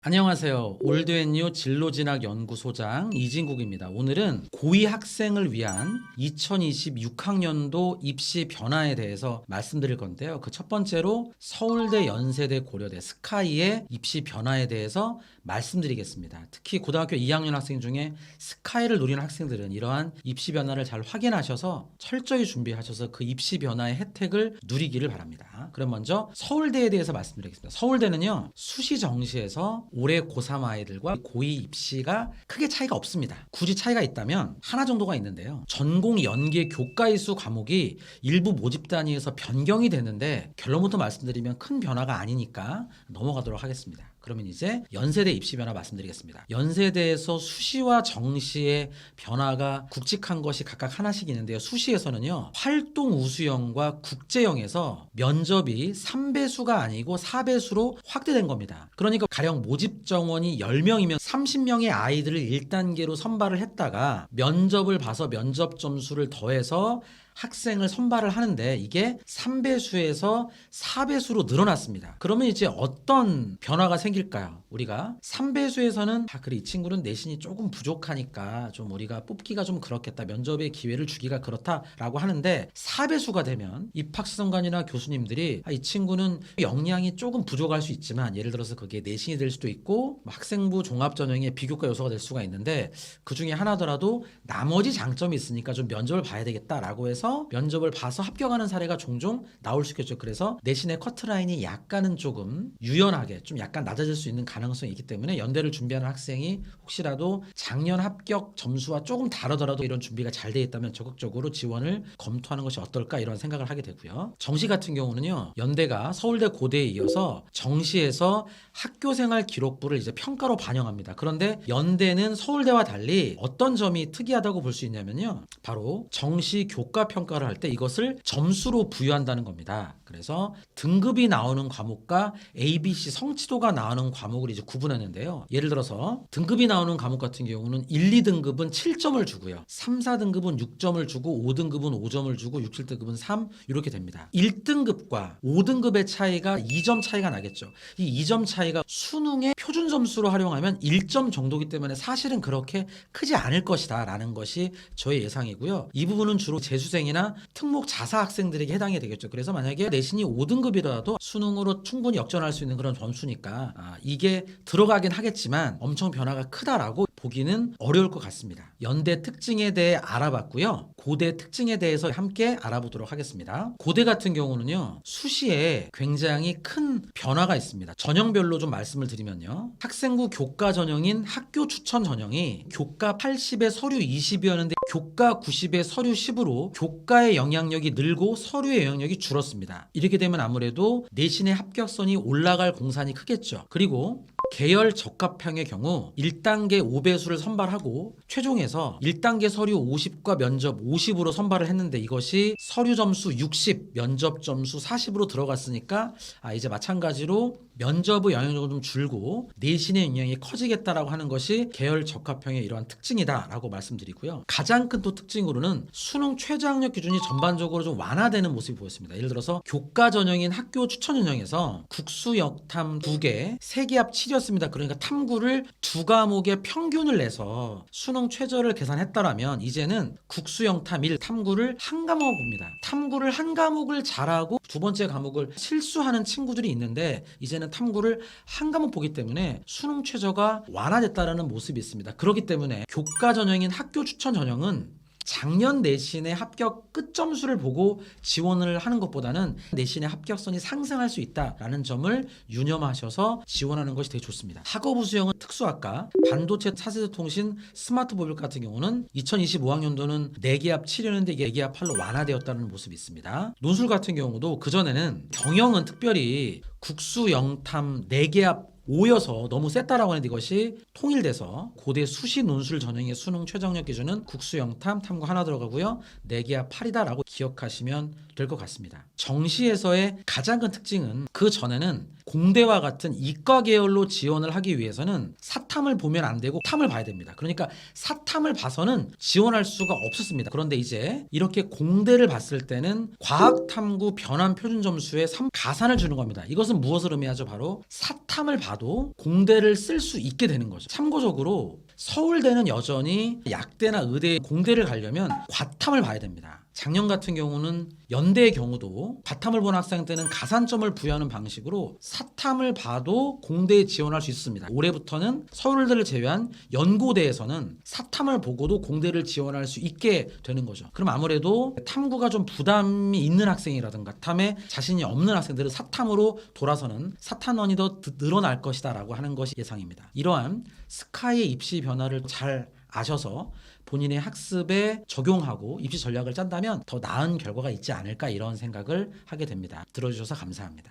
안녕하세요. 올드앤뉴 진로진학연구소장 이진국입니다. 오늘은 고2 학생을 위한 2026학년도 입시 변화에 대해서 말씀드릴 건데요. 그 첫 번째로 서울대, 연세대, 고려대, 스카이의 입시 변화에 대해서 말씀드리겠습니다. 특히 고등학교 2학년 학생 중에 스카이를 노리는 학생들은 이러한 입시 변화를 잘 확인하셔서 철저히 준비하셔서 그 입시 변화의 혜택을 누리기를 바랍니다. 그럼 먼저 서울대에 대해서 말씀드리겠습니다. 서울대는요, 수시 정시에서 올해 고3 아이들과 고2 입시가 크게 차이가 없습니다. 굳이 차이가 있다면 하나 정도가 있는데요. 전공 연계 교과 이수 과목이 일부 모집 단위에서 변경이 됐는데 결론부터 말씀드리면 큰 변화가 아니니까 넘어가도록 하겠습니다. 그러면 이제 연세대 입시 변화 말씀드리겠습니다. 연세대에서 수시와 정시의 변화가 굵직한 것이 각각 하나씩 있는데요. 수시에서는요, 활동 우수형과 국제형에서 면접이 3배수가 아니고 4배수로 확대된 겁니다. 그러니까 가령 모집 정원이 10명이면 30명의 아이들을 1단계로 선발을 했다가 면접을 봐서 면접 점수를 더해서 학생을 선발을 하는데 이게 3배수에서 4배수로 늘어났습니다. 그러면 이제 어떤 변화가 생길까요? 우리가 3배수에서는 그래 이 친구는 내신이 조금 부족하니까 좀 우리가 뽑기가 좀 그렇겠다. 면접의 기회를 주기가 그렇다라고 하는데 4배수가 되면 입학수정관이나 교수님들이 이 친구는 역량이 조금 부족할 수 있지만 예를 들어서 그게 내신이 될 수도 있고 학생부 종합전형의 비교과 요소가 될 수가 있는데 그 중에 하나더라도 나머지 장점이 있으니까 좀 면접을 봐야 되겠다라고 해서 면접을 봐서 합격하는 사례가 종종 나올 수 있겠죠. 그래서 내신의 커트라인이 약간은 조금 유연하게 좀 약간 낮아질 수 있는 가능성이 있기 때문에 연대를 준비하는 학생이 혹시라도 작년 합격 점수와 조금 다르더라도 이런 준비가 잘 돼 있다면 적극적으로 지원을 검토하는 것이 어떨까 이런 생각을 하게 되고요. 정시 같은 경우는요, 연대가 서울대 고대에 이어서 정시에서 학교생활 기록부를 이제 평가로 반영합니다. 그런데 연대는 서울대와 달리 어떤 점이 특이하다고 볼 수 있냐면요, 바로 정시 교과 평가를 할 때 이것을 점수로 부여한다는 겁니다. 그래서 등급이 나오는 과목과 ABC 성취도가 나오는 과목을 이제 구분하는데요. 예를 들어서 등급이 나오는 과목 같은 경우는 1, 2등급은 7점을 주고요. 3, 4등급은 6점을 주고 5등급은 5점을 주고 6, 7등급은 3 이렇게 됩니다. 1등급과 5등급의 차이가 2점 차이가 나겠죠. 이 2점 차이가 수능의 표준 점수로 활용하면 1점 정도이기 때문에 사실은 그렇게 크지 않을 것이다 라는 것이 저의 예상이고요. 이 부분은 주로 재수생이나 특목 자사 학생들에게 해당이 되겠죠. 그래서 만약에 내신이 5등급이라도 수능으로 충분히 역전할 수 있는 그런 점수니까 이게 들어가긴 하겠지만 엄청 변화가 크다라고 보기는 어려울 것 같습니다. 연대 특징에 대해 알아봤고요. 고대 특징에 대해서 함께 알아보도록 하겠습니다. 고대 같은 경우는요, 수시에 굉장히 큰 변화가 있습니다. 전형별로 좀 말씀을 드리면요, 학생부 교과 전형인 학교 추천 전형이 교과 80에 서류 20이었는데 교과 90에 서류 10으로 교과의 영향력이 늘고 서류의 영향력이 줄었습니다. 이렇게 되면 아무래도 내신의 합격선이 올라갈 공산이 크겠죠. 그리고 계열 적합형의 경우 1단계 5배수를 선발하고 최종에서 1단계 서류 50과 면접 50으로 선발을 했는데 이것이 서류 점수 60, 면접 점수 40으로 들어갔으니까 이제 마찬가지로 면접의 영향력은 좀 줄고 내신의 영향이 커지겠다라고 하는 것이 계열 적합형의 이러한 특징이다라고 말씀드리고요. 가장 큰 또 특징으로는 수능 최저학력 기준이 전반적으로 좀 완화되는 모습이 보였습니다. 예를 들어서 교과 전형인 학교 추천 전형에서 국수 역탐 2개, 3개 합 7이었습니다. 그러니까 탐구를 2과목의 평균을 내서 수능 최저를 계산했다라면 이제는 국수 영탐 1 탐구를 한 과목을 봅니다. 탐구를 한 과목을 잘하고 두 번째 과목을 실수하는 친구들이 있는데 이제는 탐구를 한 과목 보기 때문에 수능 최저가 완화됐다라는 모습이 있습니다. 그렇기 때문에 교과 전형인 학교 추천 전형은 작년 내신의 합격 끝 점수를 보고 지원을 하는 것보다는 내신의 합격선이 상승할 수 있다라는 점을 유념하셔서 지원하는 것이 되게 좋습니다. 학업 우수형은 특수학과, 반도체, 차세대 통신, 스마트 모빌 같은 경우는 2025학년도는 4개 합 7이었는데 이게 4개 합 8로 완화되었다는 모습이 있습니다. 논술 같은 경우도 그전에는 경영은 특별히 국수 영탐 4개 합 5여서 너무 셌다라고 하는데 이것이 통일돼서 고대 수시 논술 전형의 수능 최저학력 기준은 국수 영탐 탐구 하나 들어가고요. 4개 합 8이다라고 기억하시면 될 것 같습니다. 정시에서의 가장 큰 특징은 그 전에는 공대와 같은 이과 계열로 지원을 하기 위해서는 사탐을 보면 안 되고 탐을 봐야 됩니다. 그러니까 사탐을 봐서는 지원할 수가 없었습니다. 그런데 이제 이렇게 공대를 봤을 때는 과학탐구 변환 표준 점수에 3 가산을 주는 겁니다. 이것은 무엇을 의미하죠? 바로 사탐을 봐도 공대를 쓸 수 있게 되는 거죠. 참고적으로 서울대는 여전히 약대나 의대 공대를 가려면 과탐을 봐야 됩니다. 작년 같은 경우는 연대의 경우도 과탐을 본 학생한테는 가산점을 부여하는 방식으로 사탐을 봐도 공대에 지원할 수 있습니다. 올해부터는 서울대를 제외한 연고대에서는 사탐을 보고도 공대를 지원할 수 있게 되는 거죠. 그럼 아무래도 탐구가 좀 부담이 있는 학생이라든가 탐에 자신이 없는 학생들은 사탐으로 돌아서는 사탐원이 더 늘어날 것이다 라고 하는 것이 예상입니다. 이러한 스카이의 입시 변화를 잘 아셔서 본인의 학습에 적용하고 입시 전략을 짠다면 더 나은 결과가 있지 않을까 이런 생각을 하게 됩니다. 들어주셔서 감사합니다.